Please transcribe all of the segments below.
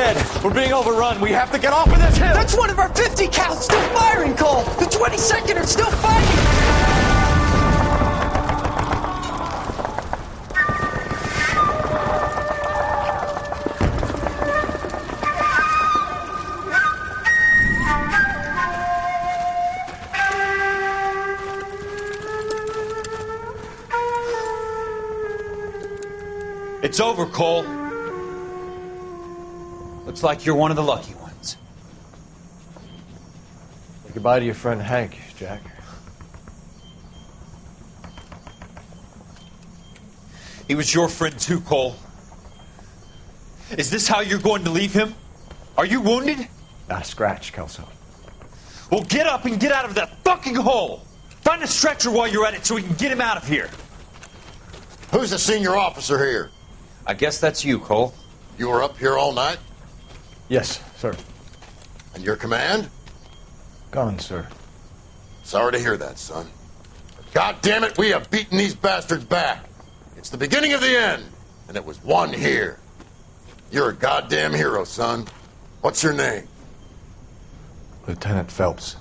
dead. We're being overrun. We have to get off of this hill. That's one of our 50 cals still firing, Cole. The 22nd are still fighting. It's over, Cole. Looks like you're one of the lucky ones. Say goodbye to your friend Hank, Jack. He was your friend too, Cole. Is this how you're going to leave him? Are you wounded? Scratch, Kelso. Well, get up and get out of that fucking hole. Find a stretcher while you're at it so we can get him out of here. Who's the senior officer here? I guess that's you, Cole. You were up here all night? Yes, sir. And your command? Gone, sir. Sorry to hear that, son. God damn it, we have beaten these bastards back. It's the beginning of the end, and it was one here. You're a goddamn hero, son. What's your name? Lieutenant Phelps,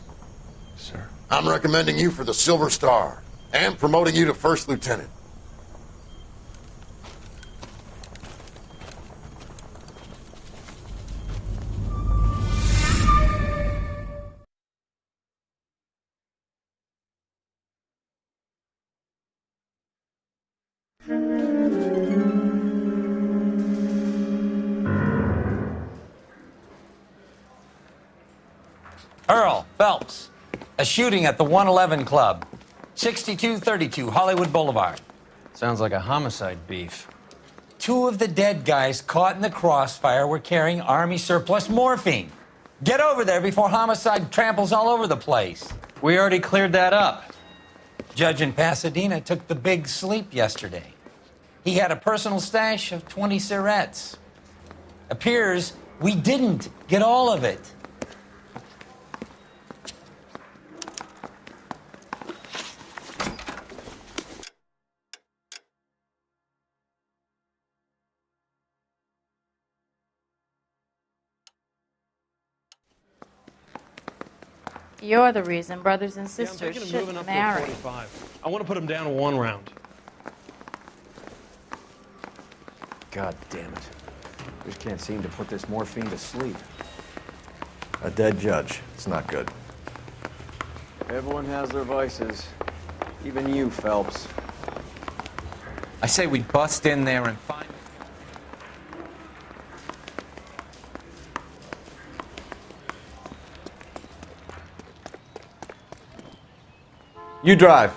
sir. I'm recommending you for the Silver Star and promoting you to first lieutenant. Earl Phelps, a shooting at the 111 Club, 6232 Hollywood Boulevard. Sounds like a homicide beef. Two of the dead guys caught in the crossfire were carrying Army surplus morphine. Get over there before homicide tramples all over the place. We already cleared that up. Judge in Pasadena took the big sleep yesterday. He had a personal stash of 20 cigarettes. Appears we didn't get all of it. You're the reason brothers and sisters shouldn't marry. I want to put him down to 1 round. God damn it. Just can't seem to put this morphine to sleep. A dead judge. It's not good. Everyone has their vices. Even you, Phelps. I say we bust in there and find... You drive.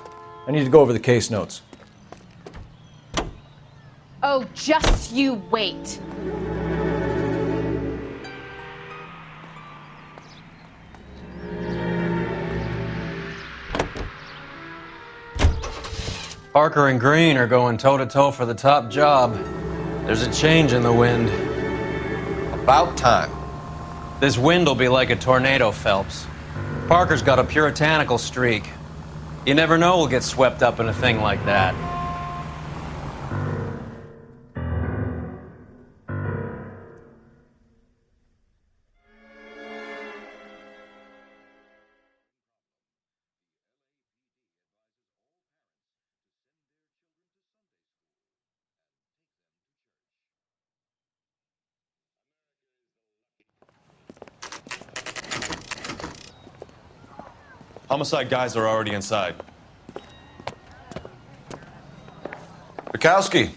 I need to go over the case notes. Oh, just you wait. Parker and Green are going toe-to-toe for the top job. There's a change in the wind. About time. This wind will be like a tornado, Phelps. Parker's got a puritanical streak. You never know we'll get swept up in a thing like that. Homicide guys are already inside. Bukowski.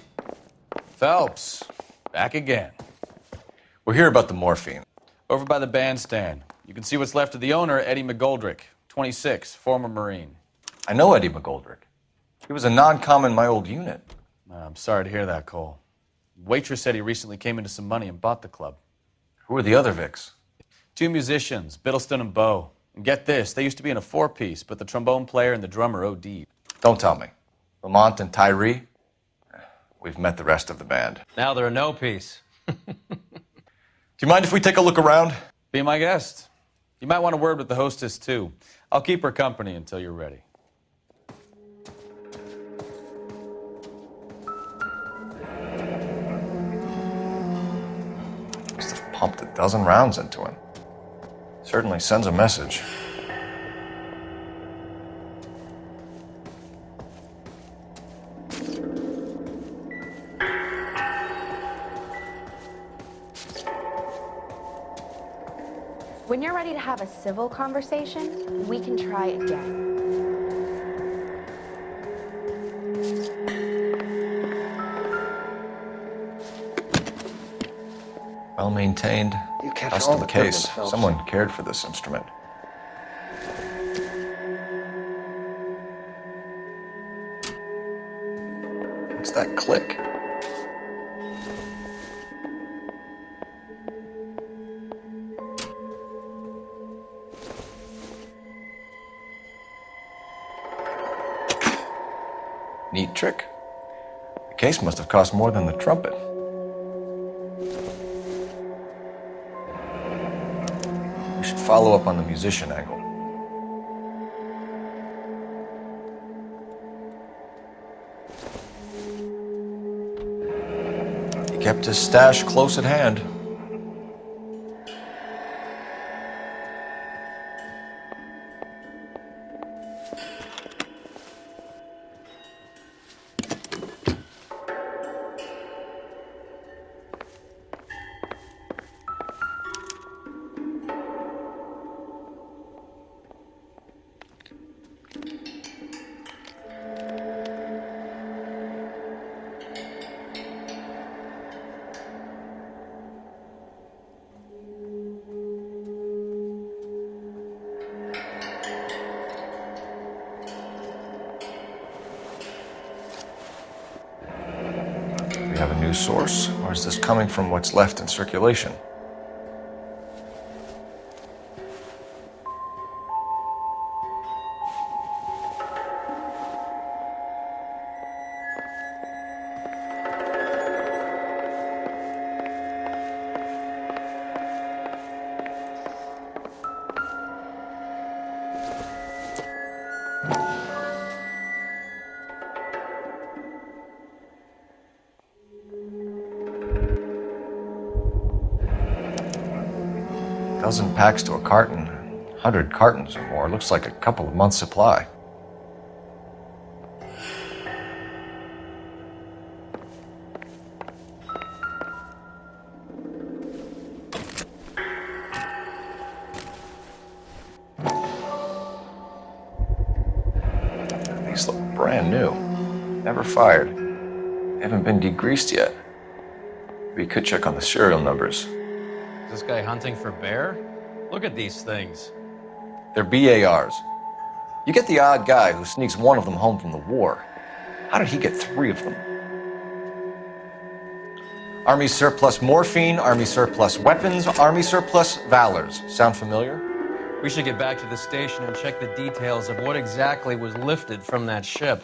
Phelps, back again. We're here about the morphine. Over by the bandstand. You can see what's left of the owner, Eddie McGoldrick, 26, former Marine. I know Eddie McGoldrick. He was a non-com in my old unit. I'm sorry to hear that, Cole. Waitress said he recently came into some money and bought the club. Who are the other Vics? 2 musicians, Biddleston and Bowe. And get this, they used to be in a 4-piece, but the trombone player and the drummer OD'd. Don't tell me. Lamont and Tyree? We've met the rest of the band. Now they're a no-piece. Do you mind if we take a look around? Be my guest. You might want a word with the hostess, too. I'll keep her company until you're ready. pumped a dozen rounds into him. Certainly sends a message. When you're ready to have a civil conversation, we can try again. Well maintained, You catch all custom the case. pigments, Phelps. Someone cared for this instrument. What's that click? Neat trick. The case must have cost more than the trumpet. We should follow up on the musician angle. He kept his stash close at hand. We have a new source, or is this coming from what's left in circulation? Dozen packs to a carton, 100 cartons or more. Looks like a couple of months' supply. These look brand new. Never fired. They haven't been degreased yet. We could check on the serial numbers. Is this guy hunting for bear? Look at these things. They're BARs. You get the odd guy who sneaks one of them home from the war. How did he get 3 of them? Army surplus morphine, Army surplus weapons, Army surplus valors. Sound familiar? We should get back to the station and check the details of what exactly was lifted from that ship.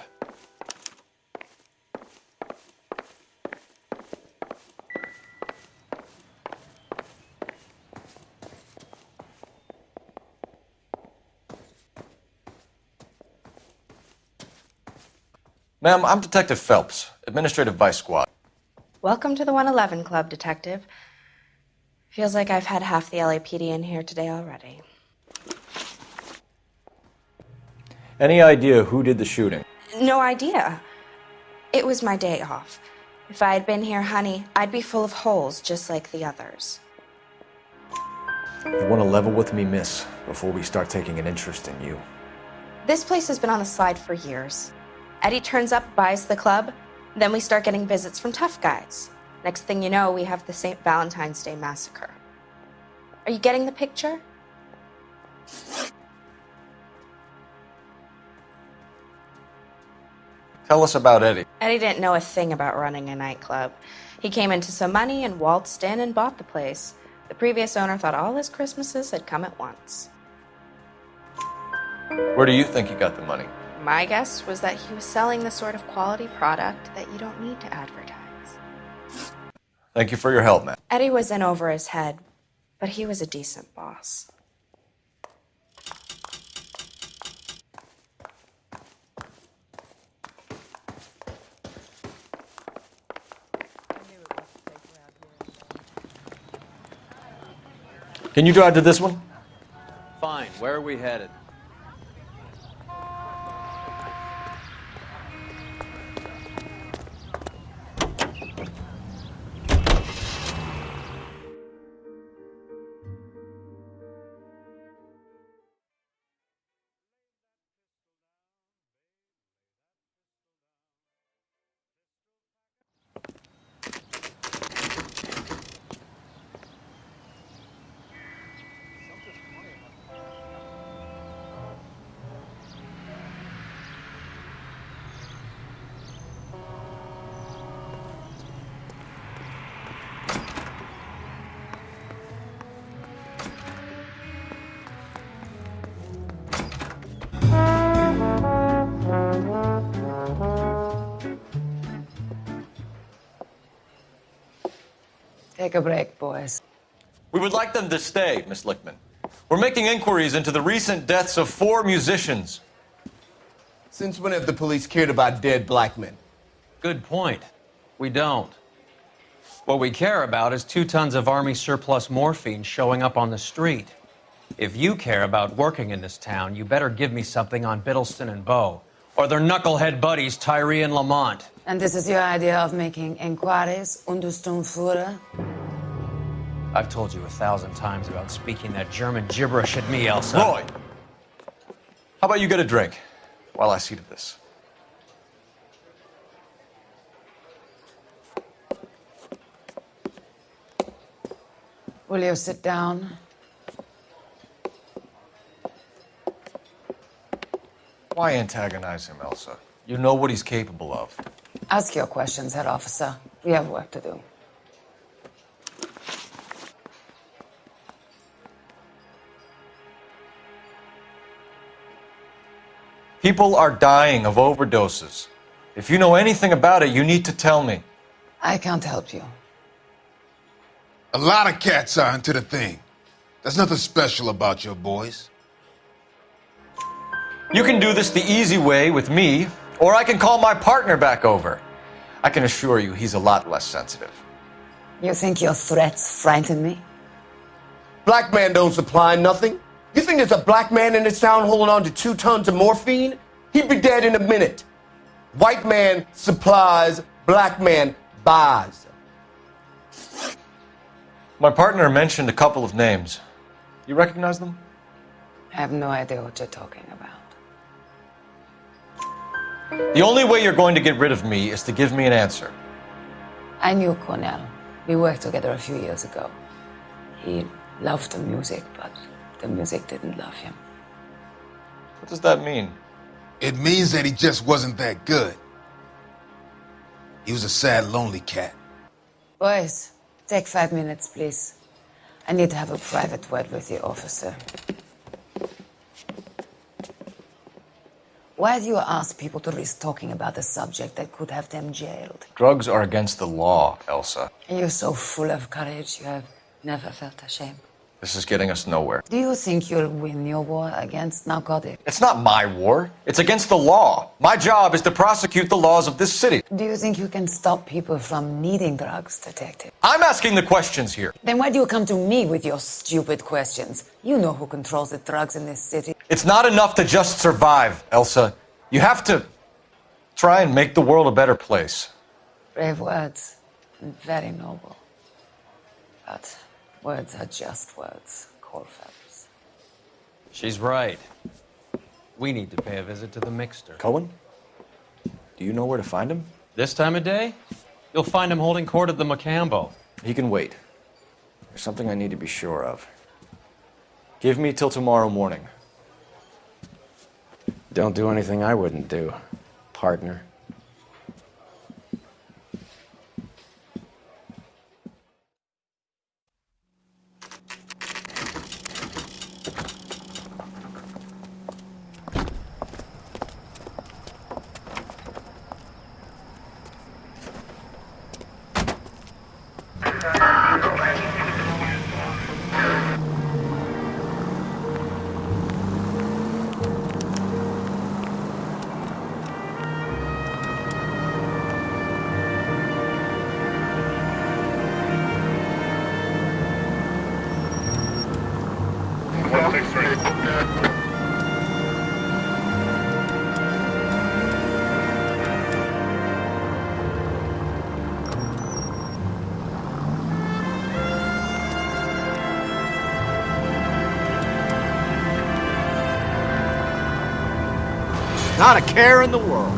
Ma'am, I'm Detective Phelps, Administrative Vice Squad. Welcome to the 111 Club, Detective. Feels like I've had half the LAPD in here today already. Any idea who did the shooting? No idea. It was my day off. If I had been here, honey, I'd be full of holes just like the others. You want to level with me, miss, before we start taking an interest in you. This place has been on the slide for years. Eddie turns up, buys the club, then we start getting visits from tough guys. Next thing you know, we have the St. Valentine's Day massacre. Are you getting the picture? Tell us about Eddie. Eddie didn't know a thing about running a nightclub. He came into some money and waltzed in and bought the place. The previous owner thought all his Christmases had come at once. Where do you think he got the money? My guess was that he was selling the sort of quality product that you don't need to advertise. Thank you for your help, man. Eddie was in over his head, but he was a decent boss. Can you drive to this one? Fine. Where are we headed? Take a break, boys. We would like them to stay, Miss Lickman. We're making inquiries into the recent deaths of 4 musicians. Since when have the police cared about dead black men? Good point. We don't. What we care about is 2 tons of Army surplus morphine showing up on the street. If you care about working in this town, you better give me something on Biddleston and Bow, or their knucklehead buddies Tyree and Lamont. And this is your idea of making inquiries, Untersturmführer? I've told you 1,000 times about speaking that German gibberish at me, Elsa. Roy, how about you get a drink while I see to this? Will you sit down? Why antagonize him, Elsa? You know what he's capable of. Ask your questions, head officer. We have work to do. People are dying of overdoses. If you know anything about it, you need to tell me. I can't help you. A lot of cats are into the thing. There's nothing special about your boys. You can do this the easy way with me, or I can call my partner back over. I can assure you he's a lot less sensitive. You think your threats frighten me? Black man don't supply nothing. You think there's a black man in this town holding on to 2 tons of morphine? He'd be dead in a minute. White man supplies, black man buys. My partner mentioned a couple of names. You recognize them? I have no idea what you're talking about. The only way you're going to get rid of me is to give me an answer. I knew Cornell. We worked together a few years ago. He loved the music, but the music didn't love him. What does that mean? It means that he just wasn't that good. He was a sad, lonely cat. Boys, take 5 minutes, please. I need to have a private word with the officer. Why do you ask people to risk talking about a subject that could have them jailed? Drugs are against the law, Elsa. And you're so full of courage, you have never felt ashamed. This is getting us nowhere. Do you think you'll win your war against narcotics? It's not my war. It's against the law. My job is to prosecute the laws of this city. Do you think you can stop people from needing drugs, detective? I'm asking the questions here. Then why do you come to me with your stupid questions? You know who controls the drugs in this city. It's not enough to just survive, Elsa. You have to try and make the world a better place. Brave words, and very noble. But words are just words, coal feathers. She's right. We need to pay a visit to the mixer. Cohen? Do you know where to find him? This time of day, you'll find him holding court at the Macambo. He can wait. There's something I need to be sure of. Give me till tomorrow morning. Don't do anything I wouldn't do, partner. Not a care in the world.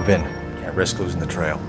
Move in. Can't risk losing the trail.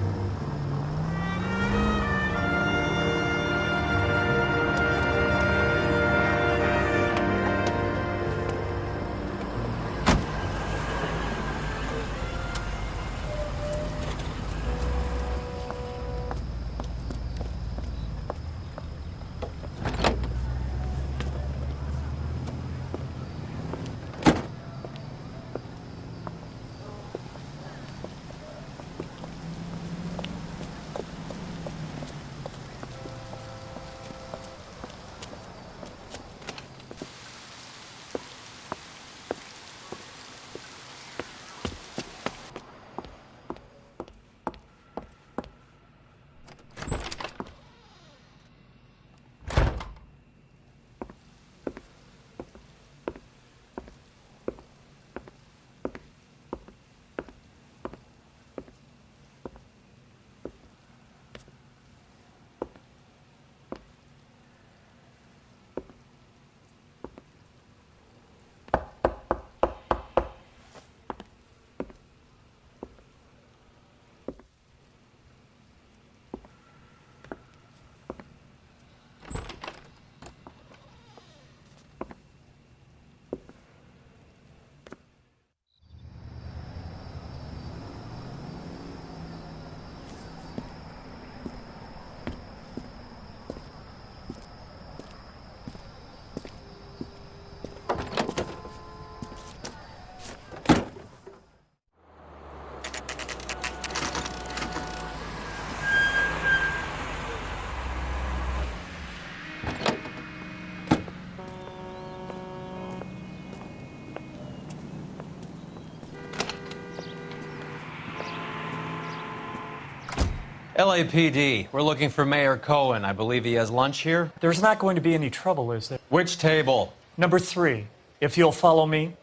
LAPD, we're looking for Mayor Cohen. I believe he has lunch here. There's not going to be any trouble, is there? Which table? Number 3, if you'll follow me.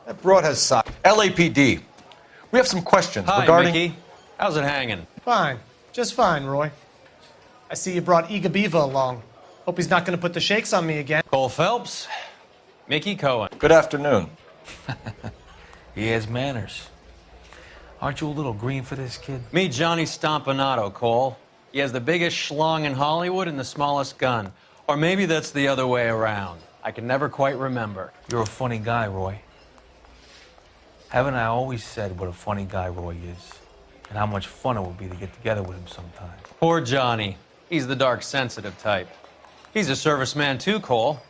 That broad has size. LAPD. We have some questions Hi, regarding... Mickey. How's it hanging? Fine. Just fine, Roy. I see you brought Iga Beaver along. Hope he's not going to put the shakes on me again. Cole Phelps, Mickey Cohen. Good afternoon. He has manners. Aren't you a little green for this kid? Meet Johnny Stompanato, Cole. He has the biggest schlong in Hollywood and the smallest gun. Or maybe that's the other way around. I can never quite remember. You're a funny guy, Roy. Haven't I always said what a funny guy Roy is? And how much fun it would be to get together with him sometime. Poor Johnny. He's the dark, sensitive type. He's a serviceman too, Cole.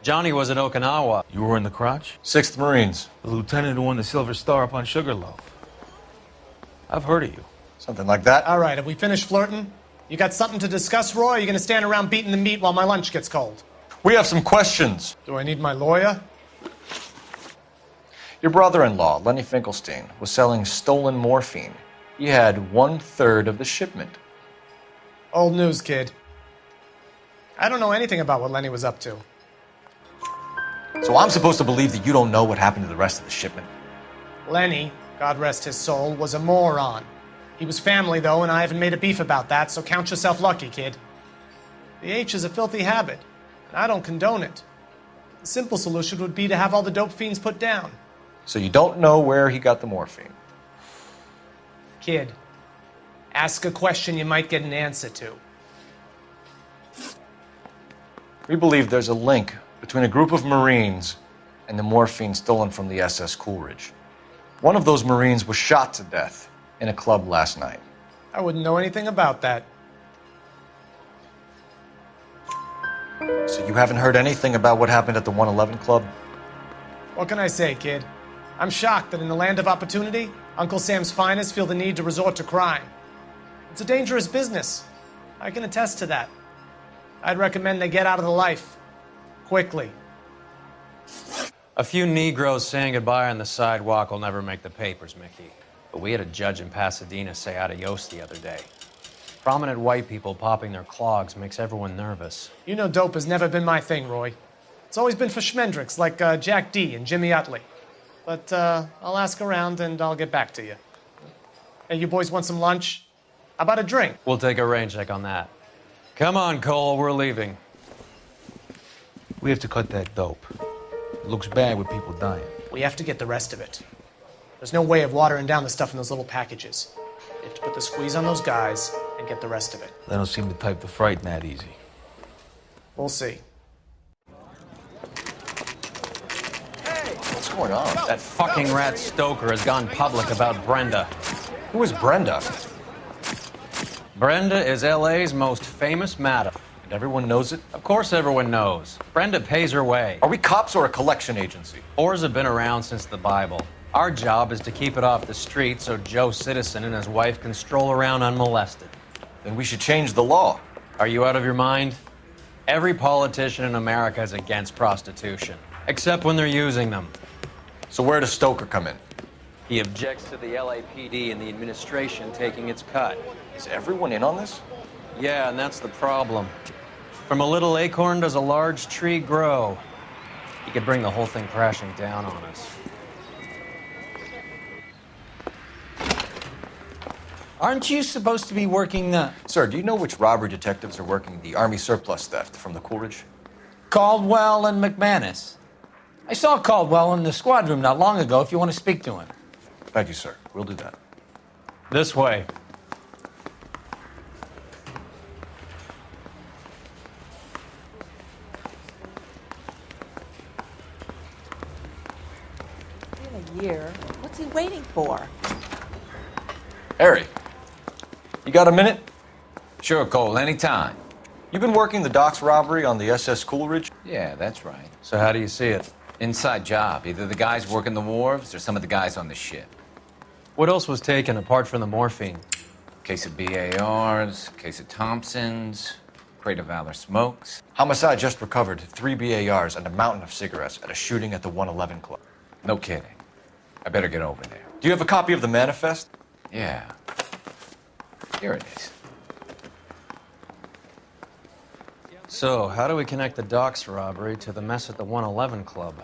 Johnny was at Okinawa. You were in the crotch? 6th Marines. The lieutenant who won the Silver Star up on Sugarloaf. I've heard of you. Something like that. All right, have we finished flirting? You got something to discuss, Roy, or are you going to stand around beating the meat while my lunch gets cold? We have some questions. Do I need my lawyer? Your brother-in-law, Lenny Finkelstein, was selling stolen morphine. He had 1/3 of the shipment. Old news, kid. I don't know anything about what Lenny was up to. So I'm supposed to believe that you don't know what happened to the rest of the shipment? Lenny, God rest his soul, was a moron. He was family, though, and I haven't made a beef about that, so count yourself lucky, kid. The H is a filthy habit, and I don't condone it. The simple solution would be to have all the dope fiends put down. So you don't know where he got the morphine? Kid, ask a question you might get an answer to. We believe there's a link between a group of Marines and the morphine stolen from the SS Coolidge. One of those Marines was shot to death in a club last night. I wouldn't know anything about that. So you haven't heard anything about what happened at the 111 Club? What can I say, kid? I'm shocked that in the land of opportunity, Uncle Sam's finest feel the need to resort to crime. It's a dangerous business. I can attest to that. I'd recommend they get out of the life. Quickly. A few Negroes saying goodbye on the sidewalk will never make the papers, Mickey. But we had a judge in Pasadena say adios the other day. Prominent white people popping their clogs makes everyone nervous. You know dope has never been my thing, Roy. It's always been for schmendricks like Jack D. and Jimmy Utley. But I'll ask around and I'll get back to you. Hey, you boys want some lunch? How about a drink? We'll take a rain check on that. Come on, Cole, we're leaving. We have to cut that dope. It looks bad with people dying. We have to get the rest of it. There's no way of watering down the stuff in those little packages. You have to put the squeeze on those guys and get the rest of it. They don't seem the type to frighten that easy. We'll see. What's going on? That fucking rat Stoker has gone public about Brenda. Who is Brenda? Brenda is LA's most famous madam. And everyone knows it? Of course everyone knows. Brenda pays her way. Are we cops or a collection agency? Whores have been around since the Bible. Our job is to keep it off the street so Joe Citizen and his wife can stroll around unmolested. Then we should change the law. Are you out of your mind? Every politician in America is against prostitution, except when they're using them. So where does Stoker come in? He objects to the LAPD and the administration taking its cut. Is everyone in on this? Yeah, and that's the problem. From a little acorn does a large tree grow. He could bring the whole thing crashing down on us. Aren't you supposed to be working Sir, do you know which robbery detectives are working the Army surplus theft from the Coolidge? Caldwell and McManus? I saw Caldwell in the squad room not long ago if you want to speak to him. Thank you, sir. We'll do that. This way. In a year? What's he waiting for? Harry, you got a minute? Sure, Cole, anytime. You've been working the docks robbery on the SS Coolidge? Yeah, that's right. So how do you see it? Inside job. Either the guys working the wharves or some of the guys on the ship. What else was taken apart from the morphine? Case of BARs, case of Thompsons, crate of Valor smokes. Homicide just recovered 3 BARs and a mountain of cigarettes at a shooting at the 111 Club. No kidding. I better get over there. Do you have a copy of the manifest? Yeah. Here it is. So, how do we connect the docks robbery to the mess at the 111 Club?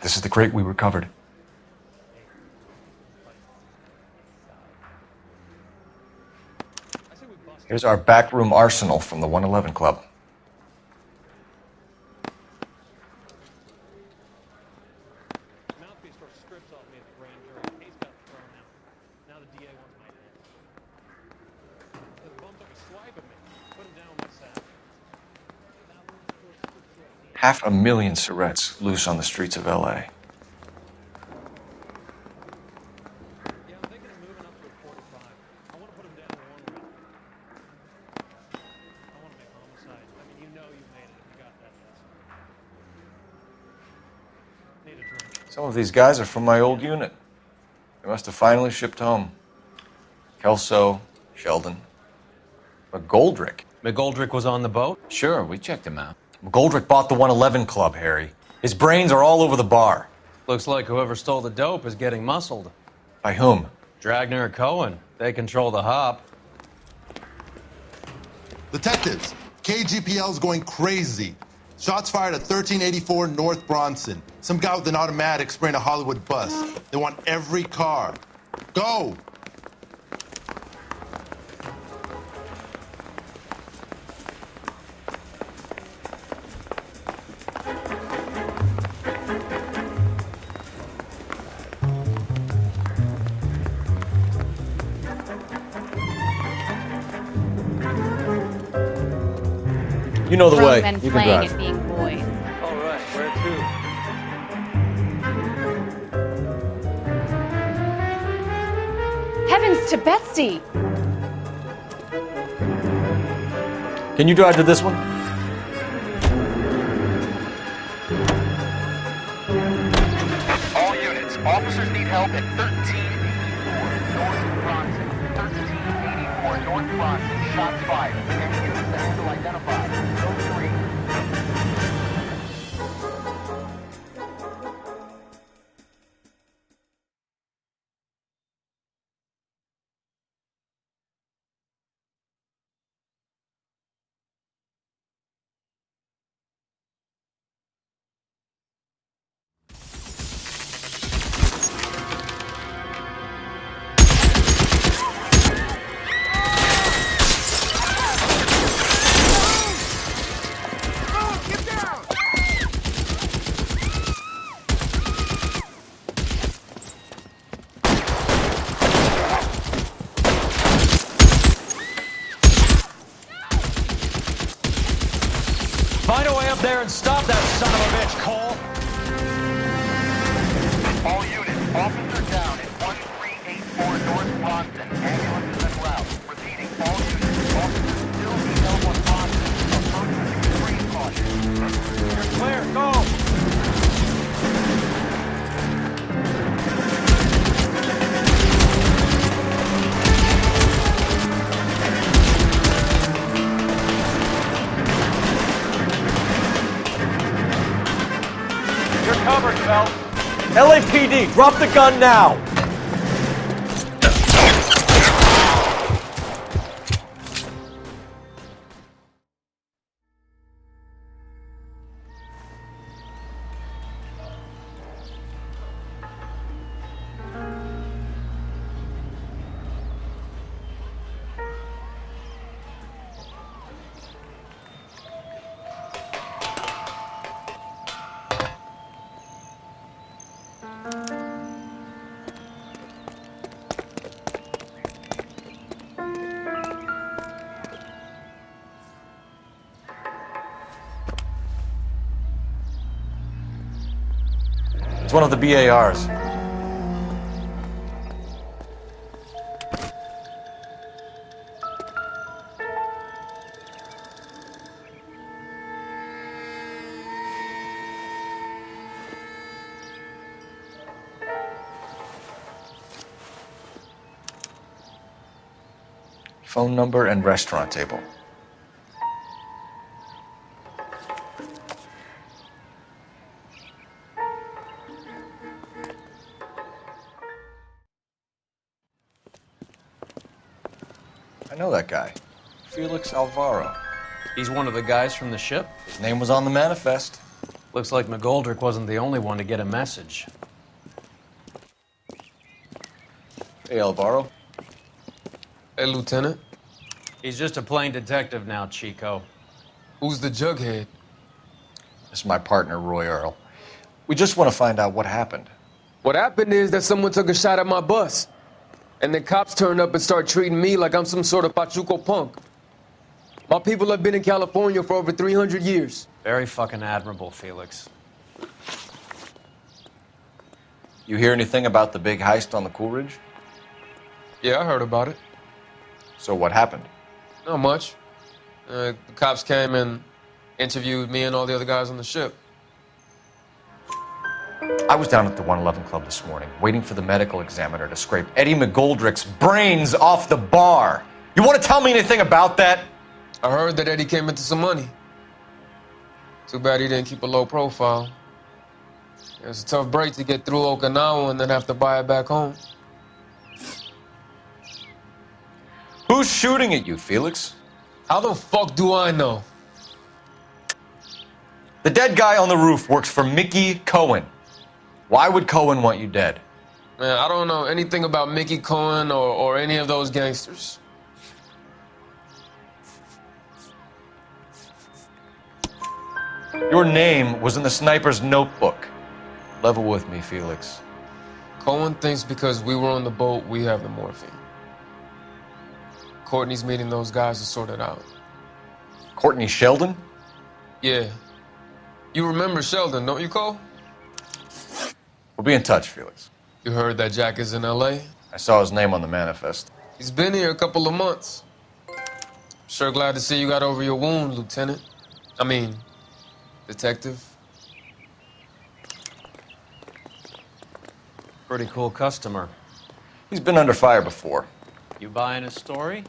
This is the crate we recovered. Here's our backroom arsenal from the 111 Club. Half a million cigarettes loose on the streets of LA. Some of these guys are from my old unit. They must have finally shipped home. Kelso, Sheldon, McGoldrick. McGoldrick was on the boat? Sure, we checked him out. McGoldrick bought the 111 Club, Harry. His brains are all over the bar. Looks like whoever stole the dope is getting muscled. By whom? Dragner or Cohen. They control the hop. Detectives, KGPL's going crazy. Shots fired at 1384 North Bronson. Some guy with an automatic spraying a Hollywood bus. They want every car. Go! You know the Grown way. men You can playing drive. and being boys. All right, where to? Heavens to Betsy! Can you drive to this one? All units, officers need help at 1384 North Bronson. 1384 North Bronson. Shots fired. Any units to handle identified. 03. Find a way up there and stop that son of a bitch, Cole. All units, officer down at 1384 North Bronson. Ambulance is en route. Repeating, all units, officers still need help on Bronson. Approach with extreme caution. You're clear, go. You're covered, Phil. LAPD, drop the gun now! It's one of the BARs. Phone number and restaurant table. I know that guy. Felix Alvaro. He's one of the guys from the ship? His name was on the manifest. Looks like McGoldrick wasn't the only one to get a message. Hey, Alvaro. Hey, Lieutenant. He's just a plain detective now, Chico. Who's the jughead? This is my partner, Roy Earl. We just want to find out what happened. What happened is that someone took a shot at my bus. And then cops turned up and started treating me like I'm some sort of Pachuco punk. My people have been in California for over 300 years. Very fucking admirable, Felix. You hear anything about the big heist on the Coolidge? Yeah, I heard about it. So what happened? Not much. The cops came and interviewed me and all the other guys on the ship. I was down at the 111 Club this morning, waiting for the medical examiner to scrape Eddie McGoldrick's brains off the bar. You want to tell me anything about that? I heard that Eddie came into some money. Too bad he didn't keep a low profile. It was a tough break to get through Okinawa and then have to buy it back home. Who's shooting at you, Felix? How the fuck do I know? The dead guy on the roof works for Mickey Cohen. Why would Cohen want you dead? Man, I don't know anything about Mickey Cohen or any of those gangsters. Your name was in the sniper's notebook. Level with me, Felix. Cohen thinks because we were on the boat, we have the morphine. Courtney's meeting those guys to sort it out. Courtney Sheldon? Yeah. You remember Sheldon, don't you, Cole? We'll be in touch, Felix. You heard that Jack is in L.A.? I saw his name on the manifest. He's been here a couple of months. Sure glad to see you got over your wound, Lieutenant. I mean, Detective. Pretty cool customer. He's been under fire before. You buying his story?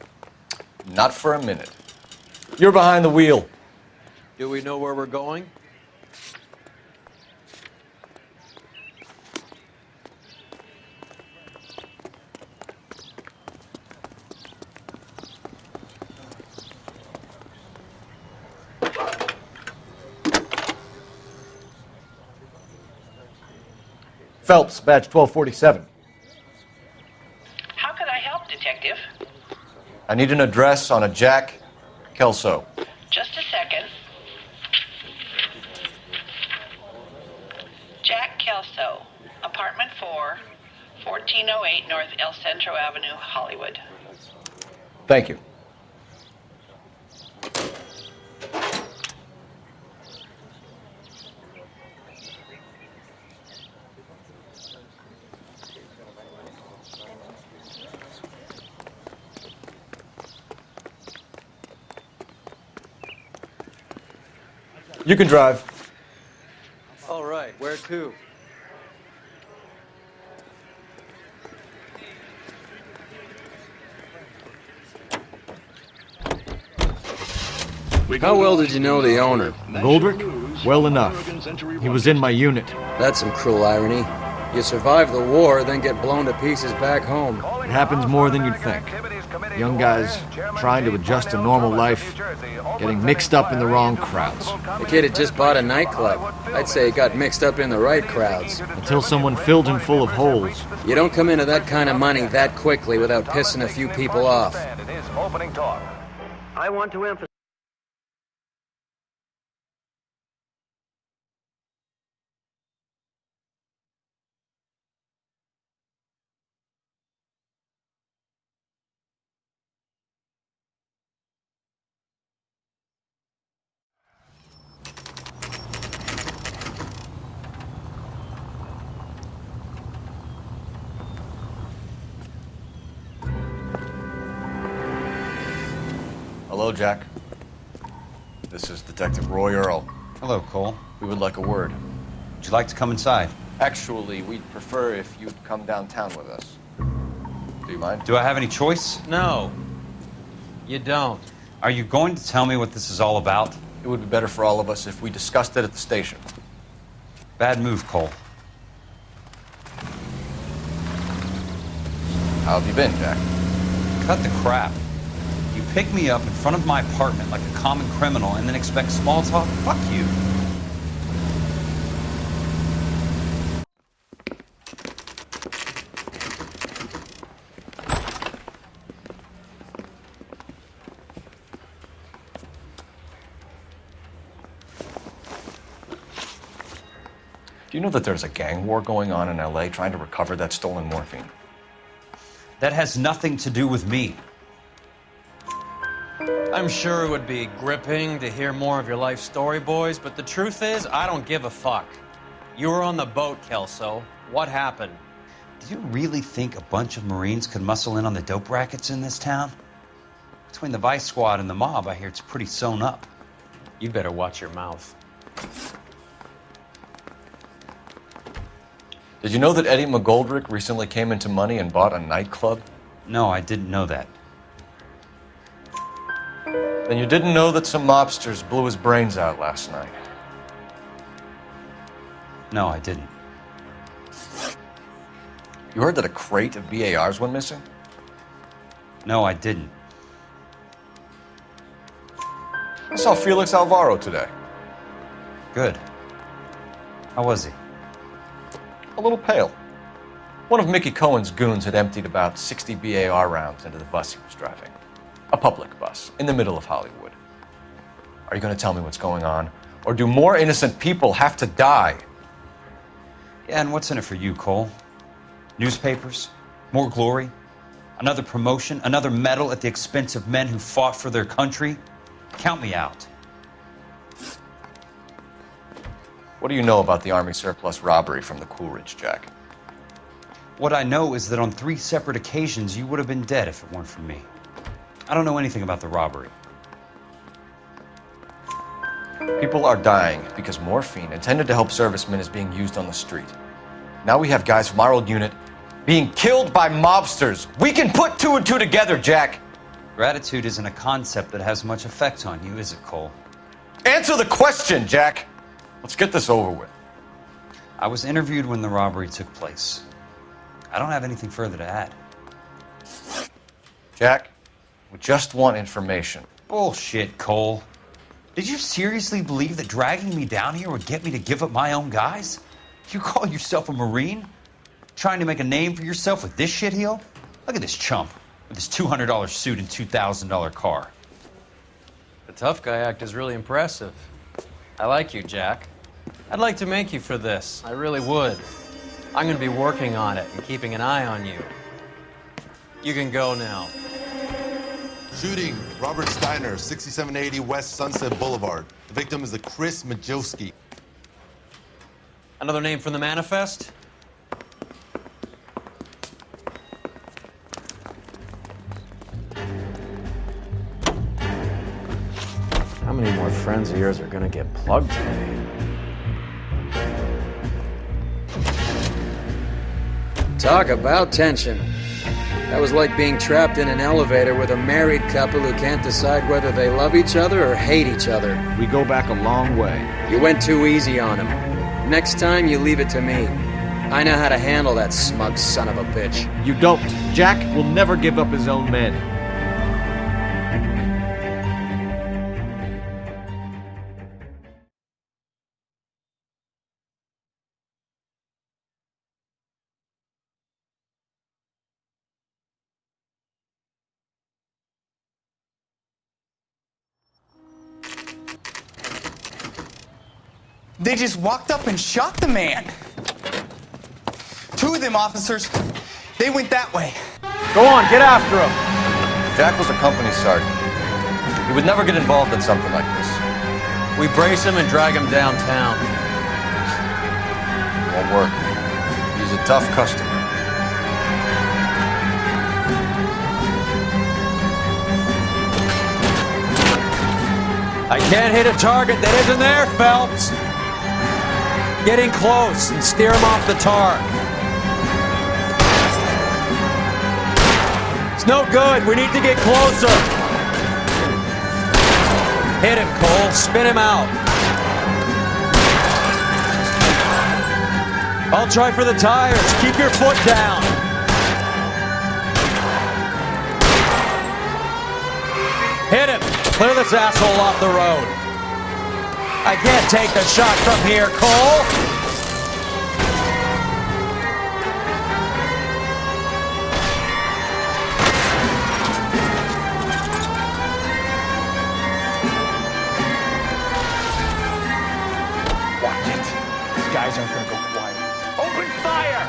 Not for a minute. You're behind the wheel. Do we know where we're going? Phelps, badge 1247. How can I help, Detective? I need an address on a Jack Kelso. Just a second. Jack Kelso, apartment 4, 1408 North El Centro Avenue, Hollywood. Thank you. You can drive. All right, where to? How well did you know the owner? Goldrick? Well enough. He was in my unit. That's some cruel irony. You survive the war, then get blown to pieces back home. It happens more than you'd think. Young guys trying to adjust to normal life, getting mixed up in the wrong crowds. The kid had just bought a nightclub. I'd say he got mixed up in the right crowds. Until someone filled him full of holes. You don't come into that kind of money that quickly without pissing a few people off. I want to emphasize. Hello, Jack. This is Detective Roy Earl. Hello, Cole. We would like a word. Would you like to come inside? Actually, we'd prefer if you'd come downtown with us. Do you mind? Do I have any choice? No. You don't. Are you going to tell me what this is all about? It would be better for all of us if we discussed it at the station. Bad move, Cole. How have you been, Jack? Cut the crap. You pick me up in front of my apartment like a common criminal and then expect small talk? Fuck you. Do you know that there's a gang war going on in LA trying to recover that stolen morphine? That has nothing to do with me. I'm sure it would be gripping to hear more of your life story, boys, but the truth is, I don't give a fuck. You were on the boat, Kelso. What happened? Do you really think a bunch of Marines could muscle in on the dope rackets in this town? Between the Vice Squad and the mob, I hear it's pretty sewn up. You better watch your mouth. Did you know that Eddie McGoldrick recently came into money and bought a nightclub? No, I didn't know that. Then you didn't know that some mobsters blew his brains out last night? No, I didn't. You heard that a crate of BARs went missing? No, I didn't. I saw Felix Alvaro today. Good. How was he? A little pale. One of Mickey Cohen's goons had emptied about 60 BAR rounds into the bus he was driving. A public bus, in the middle of Hollywood. Are you going to tell me what's going on? Or do more innocent people have to die? Yeah, and what's in it for you, Cole? Newspapers? More glory? Another promotion? Another medal at the expense of men who fought for their country? Count me out. What do you know about the Army surplus robbery from the Coolidge, Jack? What I know is that on 3 separate occasions, you would have been dead if it weren't for me. I don't know anything about the robbery. People are dying because morphine intended to help servicemen is being used on the street. Now we have guys from our old unit being killed by mobsters. We can put 2 and 2 together, Jack. Gratitude isn't a concept that has much effect on you, is it, Cole? Answer the question, Jack. Let's get this over with. I was interviewed when the robbery took place. I don't have anything further to add. Jack, we just want information. Bullshit, Cole. Did you seriously believe that dragging me down here would get me to give up my own guys? You call yourself a Marine? Trying to make a name for yourself with this shitheel? Look at this chump with his $200 suit and $2,000 car. The tough guy act is really impressive. I like you, Jack. I'd like to make you for this. I really would. I'm going to be working on it and keeping an eye on you. You can go now. Shooting, Robert Steiner, 6780 West Sunset Boulevard. The victim is a Chris Majowski. Another name from the manifest? How many more friends of yours are gonna get plugged today? Talk about tension. That was like being trapped in an elevator with a married couple who can't decide whether they love each other or hate each other. We go back a long way. You went too easy on him. Next time, you leave it to me. I know how to handle that smug son of a bitch. You don't. Jack will never give up his own men. They just walked up and shot the man. 2 of them officers, they went that way. Go on, get after him. Jack was a company sergeant. He would never get involved in something like this. We brace him and drag him downtown. Won't work. He's a tough customer. I can't hit a target that isn't there, Phelps. Getting close and steer him off the tar. It's no good. We need to get closer. Hit him, Cole. Spin him out. I'll try for the tires. Keep your foot down. Hit him. Clear this asshole off the road. I can't take the shot from here, Cole. Watch it. These guys aren't gonna go quiet. Open fire!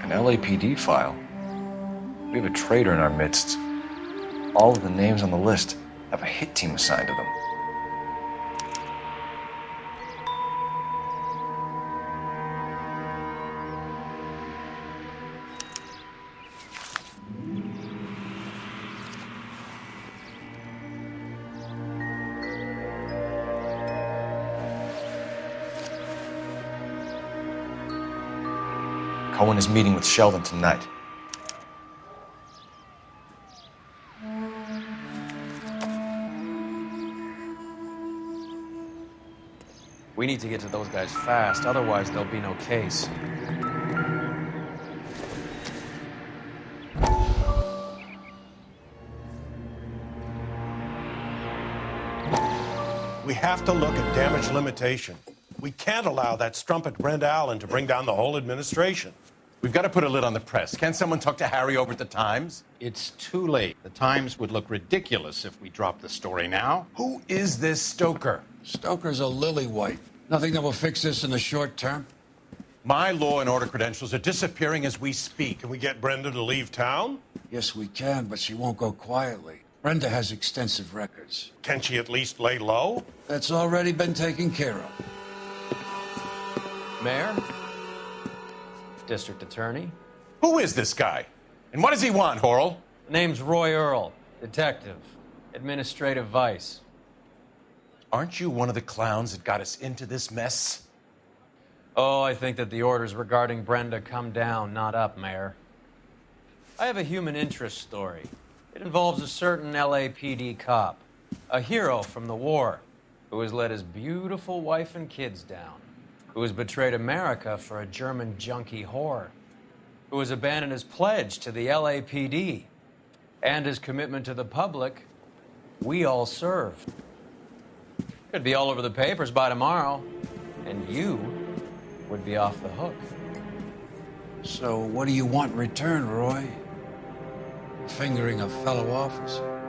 An LAPD file. We have a traitor in our midst. All of the names on the list have a hit team assigned to them. Cohen is meeting with Sheldon tonight. We need to get to those guys fast, otherwise there'll be no case. We have to look at damage limitation. We can't allow that strumpet Brent Allen to bring down the whole administration. We've got to put a lid on the press. Can't someone talk to Harry over at the Times? It's too late. The Times would look ridiculous if we dropped the story now. Who is this Stoker? Stoker's a lily-white. Nothing that will fix this in the short term. My law and order credentials are disappearing as we speak. Can we get Brenda to leave town? Yes, we can, but she won't go quietly. Brenda has extensive records. Can she at least lay low? That's already been taken care of. Mayor? District Attorney? Who is this guy? And what does he want, Horrell? The name's Roy Earl, detective, administrative vice. Aren't you one of the clowns that got us into this mess? Oh, I think that the orders regarding Brenda come down, not up, Mayor. I have a human interest story. It involves a certain LAPD cop, a hero from the war, who has let his beautiful wife and kids down, who has betrayed America for a German junkie whore, who has abandoned his pledge to the LAPD and his commitment to the public we all served. Could be all over the papers by tomorrow, and you would be off the hook. So what do you want in return, Roy? Fingering a fellow officer?